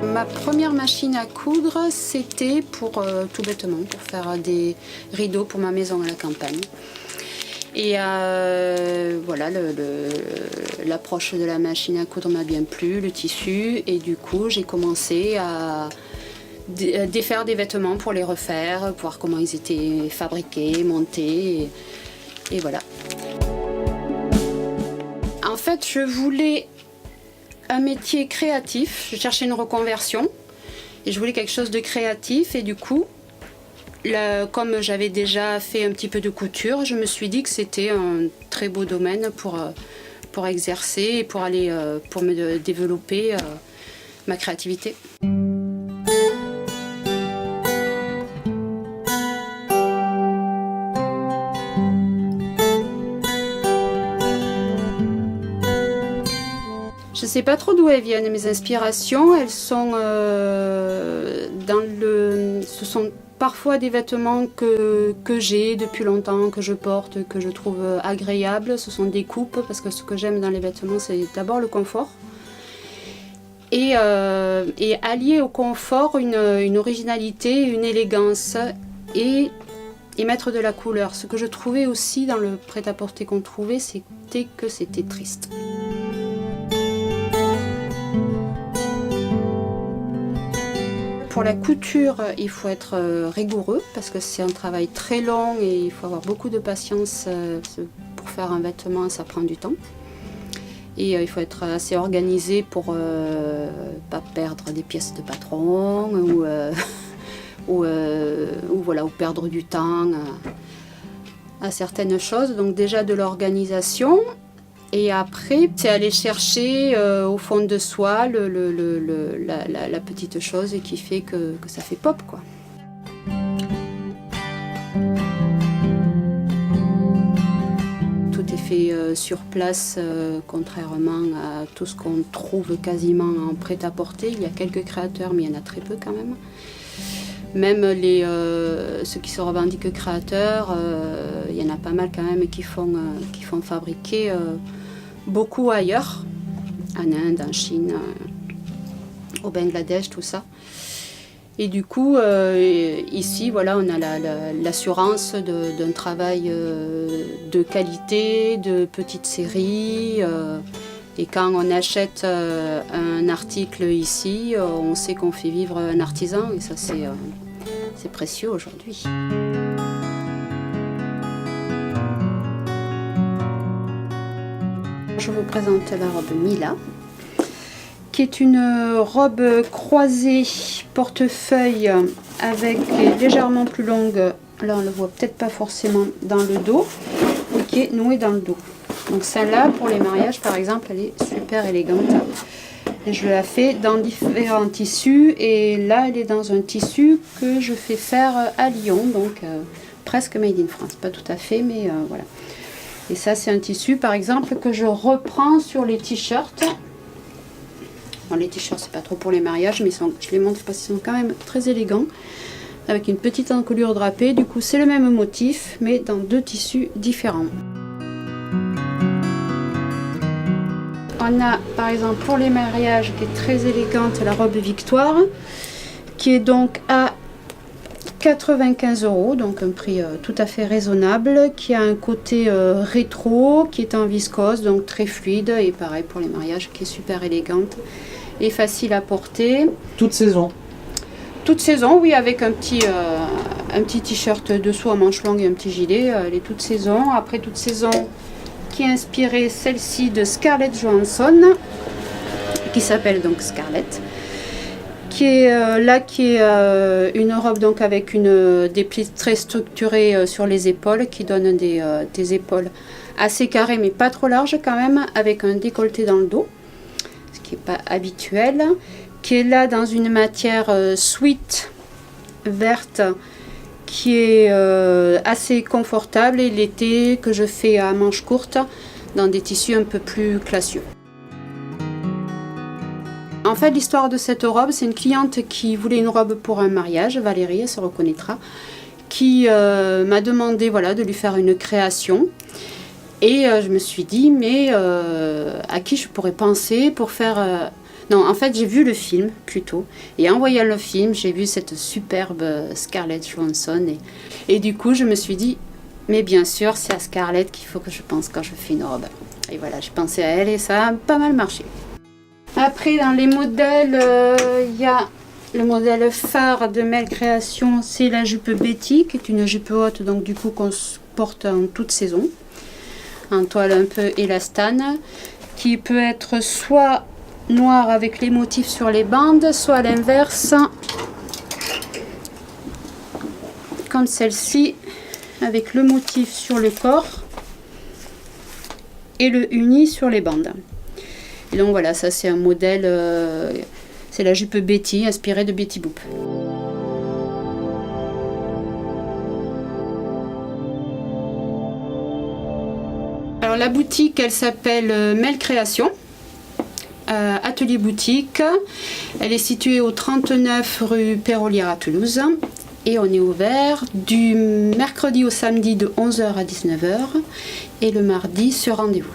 Ma première machine à coudre, c'était pour tout bêtement, pour faire des rideaux pour ma maison à la campagne. Et voilà, l'approche de la machine à coudre m'a bien plu, le tissu, et du coup j'ai commencé à défaire des vêtements pour les refaire, voir comment ils étaient fabriqués, montés, et voilà. En fait, je voulais un métier créatif, je cherchais une reconversion, et je voulais quelque chose de créatif, et du coup, comme j'avais déjà fait un petit peu de couture, je me suis dit que c'était un très beau domaine pour exercer et pour me développer ma créativité. Je ne sais pas trop d'où elles viennent, mes inspirations. Elles sont ce sont parfois des vêtements que j'ai depuis longtemps, que je porte, que je trouve agréables. Ce sont des coupes, parce que ce que j'aime dans les vêtements, c'est d'abord le confort. Et allier au confort une originalité, une élégance et mettre de la couleur. Ce que je trouvais aussi dans le prêt-à-porter qu'on trouvait, c'était que c'était triste. Pour la couture, il faut être rigoureux parce que c'est un travail très long et il faut avoir beaucoup de patience. Pour faire un vêtement, ça prend du temps. Et il faut être assez organisé pour ne pas perdre des pièces de patron ou perdre du temps à certaines choses. Donc déjà de l'organisation. Et après, c'est aller chercher au fond de soi la petite chose qui fait que ça fait pop, quoi. Tout est fait sur place, contrairement à tout ce qu'on trouve quasiment en prêt-à-porter. Il y a quelques créateurs, mais il y en a très peu quand même. Même ceux qui se revendiquent créateurs, il y en a pas mal quand même qui font fabriquer beaucoup ailleurs, en Inde, en Chine, au Bangladesh, tout ça. Et du coup, ici, voilà, on a l'assurance d'un travail de qualité, de petites séries. Et quand on achète un article ici, on sait qu'on fait vivre un artisan, et ça, c'est précieux aujourd'hui. Je vous présente la robe Mila, qui est une robe croisée portefeuille avec légèrement plus longue, là on ne le voit peut-être pas forcément dans le dos, et qui est nouée dans le dos. Donc celle-là, pour les mariages par exemple, elle est super élégante. Et je la fais dans différents tissus, et là elle est dans un tissu que je fais faire à Lyon, donc presque made in France, pas tout à fait, mais voilà. Et ça, c'est un tissu, par exemple, que je reprends sur les t-shirts. Bon, les t-shirts, c'est pas trop pour les mariages, mais je les montre parce qu'ils sont quand même très élégants. Avec une petite encolure drapée. Du coup, c'est le même motif, mais dans deux tissus différents. On a, par exemple, pour les mariages, qui est très élégante, la robe Victoire, qui est donc à 95 €, donc un prix tout à fait raisonnable, qui a un côté rétro, qui est en viscose, donc très fluide, et pareil pour les mariages, qui est super élégante et facile à porter. Toute saison? Toute saison, oui, avec un petit t-shirt dessous à manches longues et un petit gilet, elle est toute saison. Après toute saison, qui est inspirée celle-ci de Scarlett Johansson, qui s'appelle donc Scarlett. Qui est une robe donc avec des plis très structurés sur les épaules, qui donnent des épaules assez carrées mais pas trop larges quand même, avec un décolleté dans le dos, ce qui n'est pas habituel, qui est là dans une matière sweat verte, qui est assez confortable, et l'été que je fais à manches courtes dans des tissus un peu plus classieux. En fait, l'histoire de cette robe, c'est une cliente qui voulait une robe pour un mariage, Valérie, elle se reconnaîtra, qui m'a demandé, voilà, de lui faire une création. Et je me suis dit, mais à qui je pourrais penser pour faire Non, en fait, j'ai vu le film plutôt. Et en voyant le film, j'ai vu cette superbe Scarlett Johansson. Et du coup, je me suis dit, mais bien sûr, c'est à Scarlett qu'il faut que je pense quand je fais une robe. Et voilà, j'ai pensé à elle et ça a pas mal marché. Après, dans les modèles, il y a le modèle phare de Mel Création, c'est la jupe Betty, qui est une jupe haute, donc du coup qu'on porte en toute saison, en toile un peu élastane, qui peut être soit noire avec les motifs sur les bandes, soit à l'inverse, comme celle-ci, avec le motif sur le corps et le uni sur les bandes. Et donc voilà, ça c'est un modèle, c'est la jupe Betty, inspirée de Betty Boop. Alors la boutique, elle s'appelle Mel Création, atelier boutique. Elle est située au 39 rue Pérolière à Toulouse. Et on est ouvert du mercredi au samedi de 11h à 19h et le mardi sur rendez-vous.